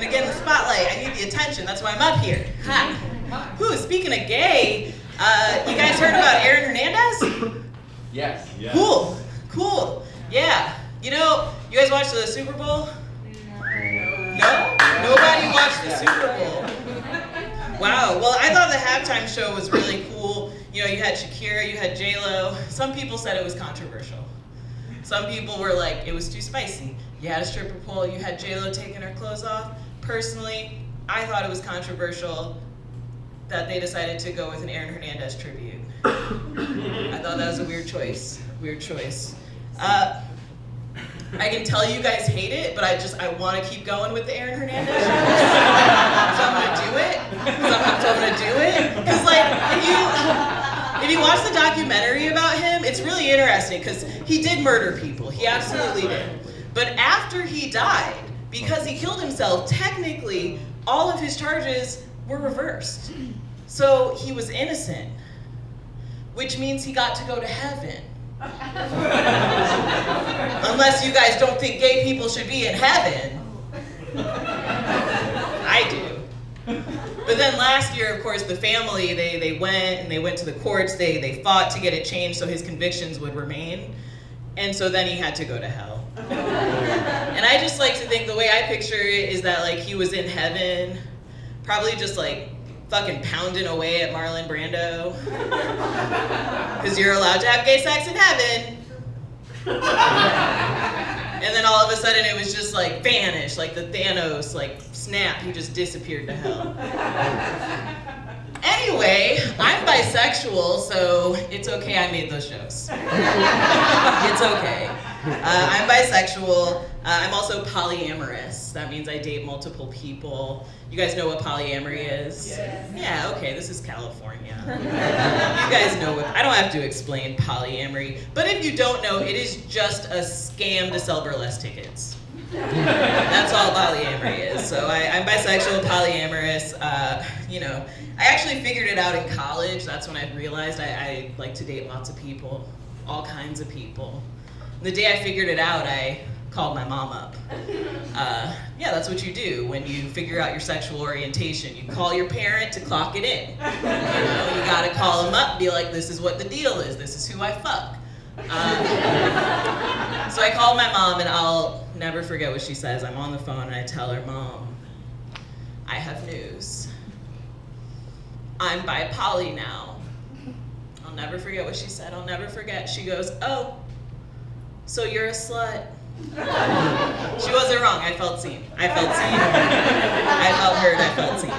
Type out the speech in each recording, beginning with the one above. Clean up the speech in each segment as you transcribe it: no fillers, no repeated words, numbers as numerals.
Gonna get in the spotlight. I need the attention. That's why I'm up here. Ha. Ooh, speaking of gay, you guys heard about Aaron Hernandez? Yes. Yeah. Cool. Yeah. You know, you guys watched the Super Bowl? No? Nobody watched the Super Bowl. Wow. Well, I thought the halftime show was really cool. You know, you had Shakira, you had J-Lo. Some people said it was controversial. Some people were like, it was too spicy. You had a stripper pole, you had J-Lo taking her clothes off. Personally, I thought it was controversial that they decided to go with an Aaron Hernandez tribute. I thought that was a weird choice. I can tell you guys hate it, but I want to keep going with the Aaron Hernandez show. So I'm gonna do it. Because like, if you watch the documentary about him, it's really interesting because he did murder people. He absolutely did. But after he died, because he killed himself, technically all of his charges were reversed. So he was innocent, which means he got to go to heaven. Unless you guys don't think gay people should be in heaven. I do. But then last year, of course, the family, they went to the courts, they fought to get it changed so his convictions would remain. And so then he had to go to hell. And I just like to think the way I picture it is that like he was in heaven, probably just like fucking pounding away at Marlon Brando. Because you're allowed to have gay sex in heaven. And then all of a sudden it was just like vanished, like the Thanos, like snap, he just disappeared to hell. Anyway, I'm bisexual, so it's okay I made those jokes. It's okay. I'm bisexual. I'm also polyamorous. That means I date multiple people. You guys know what polyamory is? Yes. Yeah, okay, this is California. You guys know what, I don't have to explain polyamory, but if you don't know, it is just a scam to sell burlesque tickets. That's all polyamory is. So I'm bisexual, polyamorous. You know, I actually figured it out in college. That's when I realized I like to date lots of people, all kinds of people. The day I figured it out, I called my mom up. Yeah, that's what you do when you figure out your sexual orientation. You call your parent to clock it in. You know, you gotta call them up, be like, this is what the deal is. This is who I fuck. So I called my mom, and I'll never forget what she says. I'm on the phone, and I tell her, Mom, I have news. I'm bi poly now. I'll never forget what she said. I'll never forget. She goes, oh, so you're a slut. She wasn't wrong. I felt seen. I felt heard. I felt seen.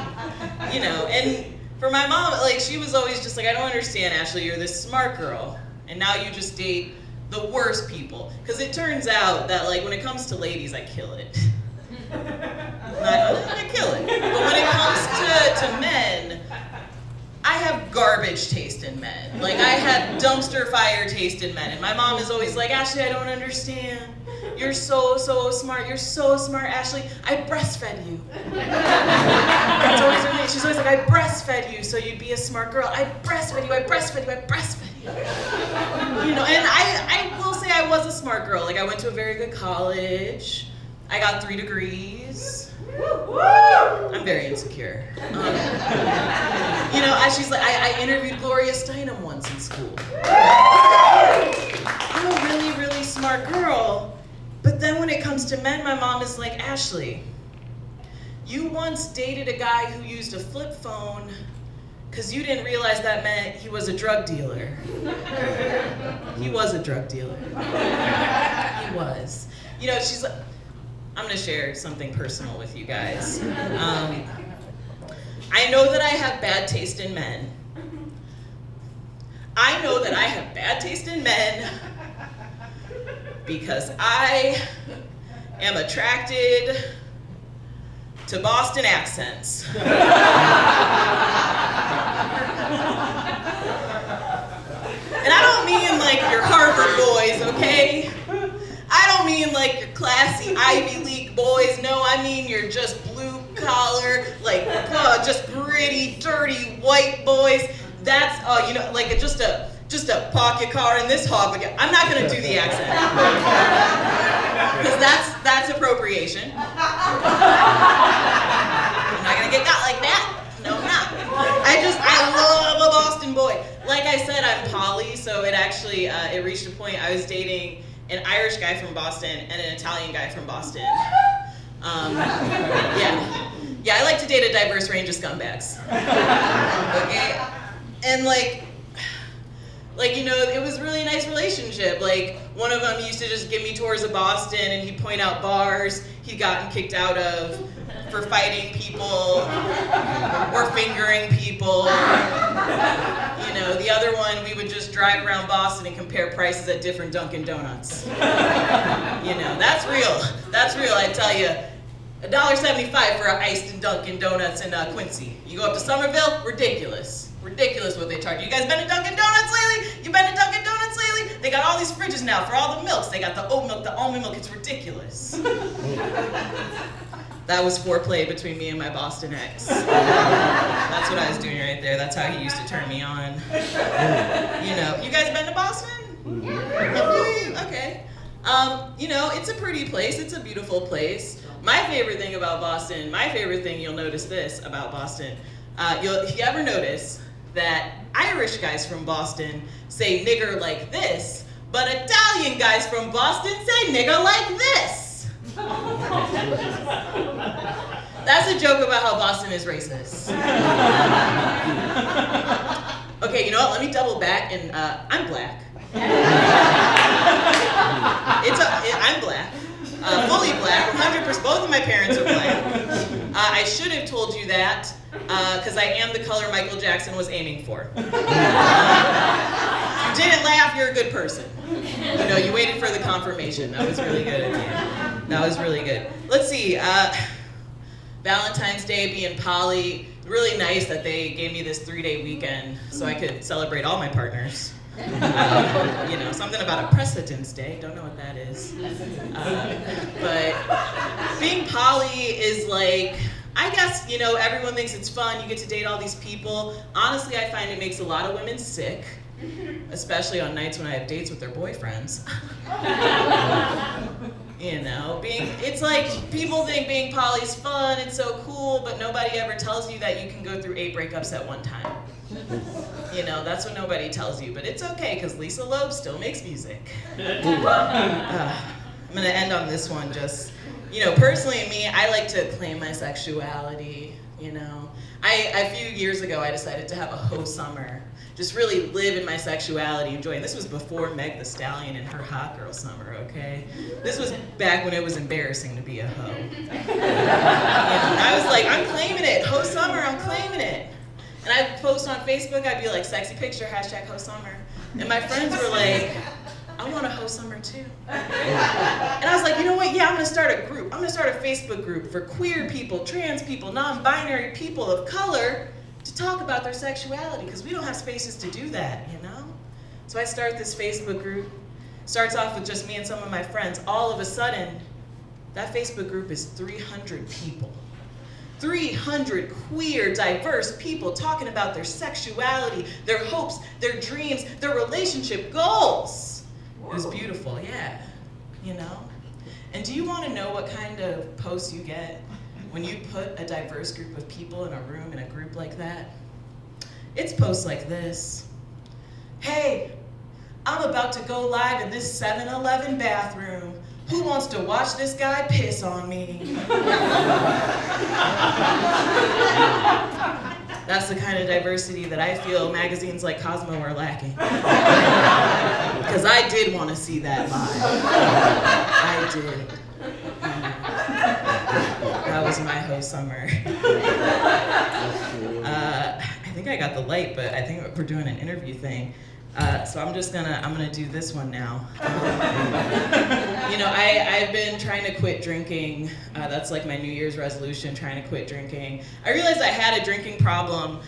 You know, and for my mom, like, she was always just like, I don't understand, Ashley, you're this smart girl, and now you just date the worst people. Because it turns out that, like, when it comes to ladies, I kill it. I kill it. But when it comes to men, I have garbage taste in men. Like, I have dumpster fire taste in men. And my mom is always like, Ashley, I don't understand. You're so smart. You're so smart, Ashley. I breastfed you. That's always her name. She's always like, I breastfed you so you'd be a smart girl. I breastfed you. You know, and I will say I was a smart girl. Like, I went to a very good college. I got 3 degrees. I'm very insecure. You know, she's like, I interviewed Gloria Steinem once in school. I'm a really, really smart girl. But then when it comes to men, my mom is like, Ashley, you once dated a guy who used a flip phone because you didn't realize that meant he was a drug dealer. He was a drug dealer. He was. You know, she's like, I'm gonna share something personal with you guys. I know that I have bad taste in men. I know that I have bad taste in men because I am attracted to Boston accents. And I don't mean like your Harvard boys, okay? I don't mean like your classy Ivy League boys. No, I mean you're just blue collar, like just gritty, dirty white boys. That's you know, like just a pocket car in this hog. I'm not gonna do the accent because that's appropriation. so it actually, it reached a point I was dating an Irish guy from Boston and an Italian guy from Boston. Yeah, I like to date a diverse range of scumbags. Okay? And like, you know, it was a really nice relationship. Like, one of them used to just give me tours of Boston and he'd point out bars he'd gotten kicked out of for fighting people or fingering people. You know, the other one, we would just drive around Boston and compare prices at different Dunkin' Donuts. You know, that's real. That's real, I tell you. $1.75 for an iced Dunkin' Donuts in Quincy. You go up to Somerville, ridiculous. Ridiculous what they charge. You guys been to Dunkin' Donuts lately? You been to Dunkin' Donuts lately? They got all these fridges now for all the milks. They got the oat milk, the almond milk. It's ridiculous. That was foreplay between me and my Boston ex. That's what I was doing right there. That's how he used to turn me on. You know, you guys been to Boston? Yeah. Okay. You know, it's a pretty place. It's a beautiful place. My favorite thing about Boston, my favorite thing, you'll notice this about Boston. If you ever notice that Irish guys from Boston say nigger like this, but Italian guys from Boston say nigger like this. That's a joke about how Boston is racist. Okay, you know what? Let me double back and I'm black. I'm black. Fully black, 100%. Both of my parents are black. I should have told you that because I am the color Michael Jackson was aiming for. You didn't laugh, you're a good person. You know, you waited for the confirmation. That was really good of you. That was really good. Let's see. Valentine's Day being poly, really nice that they gave me this 3-day weekend so I could celebrate all my partners. You know, something about a President's Day, don't know what that is. But being poly is like, I guess, you know, everyone thinks it's fun, you get to date all these people. Honestly, I find it makes a lot of women sick, especially on nights when I have dates with their boyfriends. You know, it's like people think being poly is fun, it's so cool, but nobody ever tells you that you can go through 8 breakups at one time. You know, that's what nobody tells you, but it's okay because Lisa Loeb still makes music. I'm gonna end on this one. Just, you know, personally, me, I like to claim my sexuality. You know, a few years ago, I decided to have a hoe summer. Just really live in my sexuality, enjoy. And this was before Meg Thee Stallion and her hot girl summer. Okay, this was back when it was embarrassing to be a hoe. You know, I was like, I'm claiming it, hoe summer, I'm claiming it. And I'd post on Facebook, I'd be like, sexy picture, #hoe summer. And my friends were like, I want a hoe summer too. And I was like, you know what, yeah, I'm gonna start a group. I'm gonna start a Facebook group for queer people, trans people, non-binary people of color to talk about their sexuality, because we don't have spaces to do that, you know? So I start this Facebook group. Starts off with just me and some of my friends. All of a sudden, that Facebook group is 300 people. 300 queer, diverse people talking about their sexuality, their hopes, their dreams, their relationship goals. It was beautiful, yeah, you know? And do you want to know what kind of posts you get when you put a diverse group of people in a room in a group like that? It's posts like this. Hey, I'm about to go live in this 7-Eleven bathroom. Who wants to watch this guy piss on me? That's the kind of diversity that I feel magazines like Cosmo are lacking. Because I did want to see that live. I did. That was my hoe summer. I think I got the light, but I think we're doing an interview thing. So I'm gonna do this one now. You know, I've been trying to quit drinking. That's like my New Year's resolution, trying to quit drinking. I realized I had a drinking problem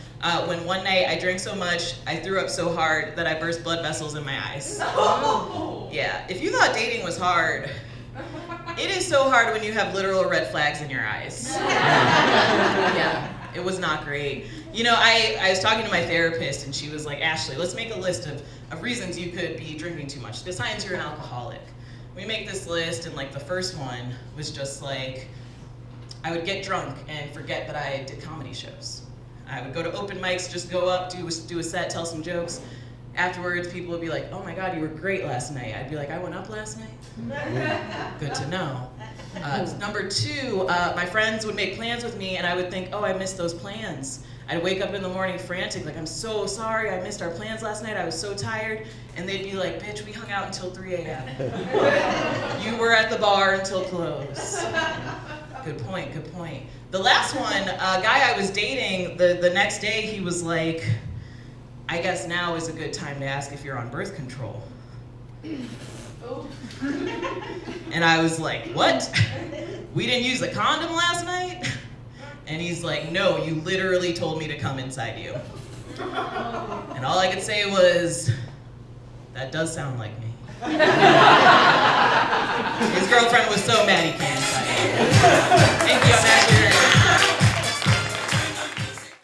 when one night I drank so much, I threw up so hard that I burst blood vessels in my eyes. No. Yeah, if you thought dating was hard, it is so hard when you have literal red flags in your eyes. Yeah. It was not great. You know, I was talking to my therapist and she was like, Ashley, let's make a list of reasons you could be drinking too much. Besides, you're an alcoholic. We make this list and like the first one was just like, I would get drunk and forget that I did comedy shows. I would go to open mics, just go up, do a set, tell some jokes, Afterwards, people would be like, oh my God, you were great last night. I'd be like, I went up last night? Good to know. Number 2, my friends would make plans with me and I would think, oh, I missed those plans. I'd wake up in the morning frantic, like, I'm so sorry, I missed our plans last night, I was so tired. And they'd be like, bitch, we hung out until 3 a.m. You were at the bar until close. Good point, good point. The last one, a guy I was dating, the next day he was like, I guess now is a good time to ask if you're on birth control. Oh. And I was like, what? We didn't use a condom last night? And he's like, no, you literally told me to come inside you. And all I could say was, that does sound like me. His girlfriend was so mad he can't inside you.